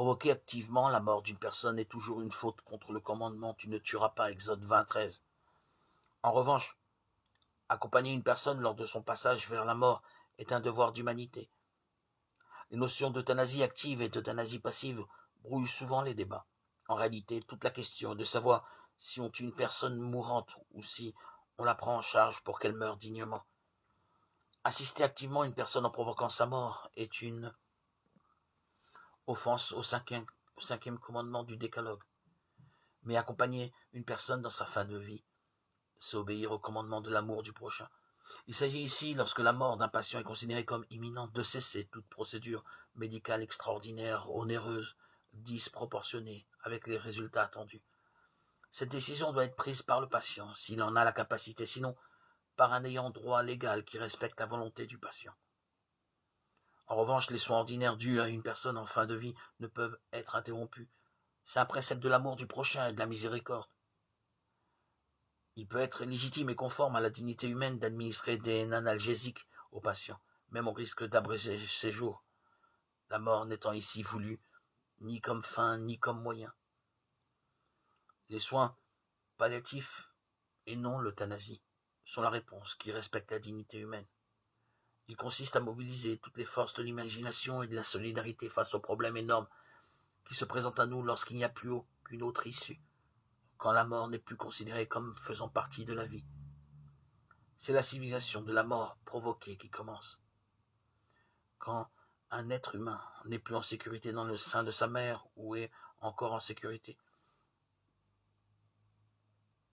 Provoquer activement la mort d'une personne est toujours une faute contre le commandement « Tu ne tueras pas » Exode 20:13. En revanche, accompagner une personne lors de son passage vers la mort est un devoir d'humanité. Les notions d'euthanasie active et d'euthanasie passive brouillent souvent les débats. En réalité, toute la question est de savoir si on tue une personne mourante ou si on la prend en charge pour qu'elle meure dignement. Assister activement une personne en provoquant sa mort est une offense au cinquième commandement du décalogue. Mais accompagner une personne dans sa fin de vie, c'est obéir au commandement de l'amour du prochain. Il s'agit ici, lorsque la mort d'un patient est considérée comme imminente, de cesser toute procédure médicale extraordinaire, onéreuse, disproportionnée, avec les résultats attendus. Cette décision doit être prise par le patient, s'il en a la capacité, sinon par un ayant droit légal qui respecte la volonté du patient. En revanche, les soins ordinaires dus à une personne en fin de vie ne peuvent être interrompus. C'est un précepte de l'amour du prochain et de la miséricorde. Il peut être légitime et conforme à la dignité humaine d'administrer des analgésiques aux patients, même au risque d'abréger ses jours, la mort n'étant ici voulue ni comme fin ni comme moyen. Les soins palliatifs et non l'euthanasie sont la réponse qui respecte la dignité humaine. Il consiste à mobiliser toutes les forces de l'imagination et de la solidarité face aux problèmes énormes qui se présentent à nous lorsqu'il n'y a plus aucune autre issue, quand la mort n'est plus considérée comme faisant partie de la vie. C'est la civilisation de la mort provoquée qui commence. Quand un être humain n'est plus en sécurité dans le sein de sa mère, ou est encore en sécurité?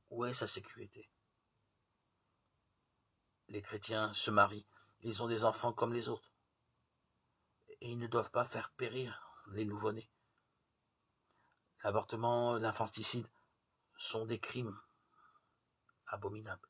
Où est sa sécurité? Les chrétiens se marient, ils ont des enfants comme les autres, et ils ne doivent pas faire périr les nouveau-nés. L'avortement, l'infanticide sont des crimes abominables.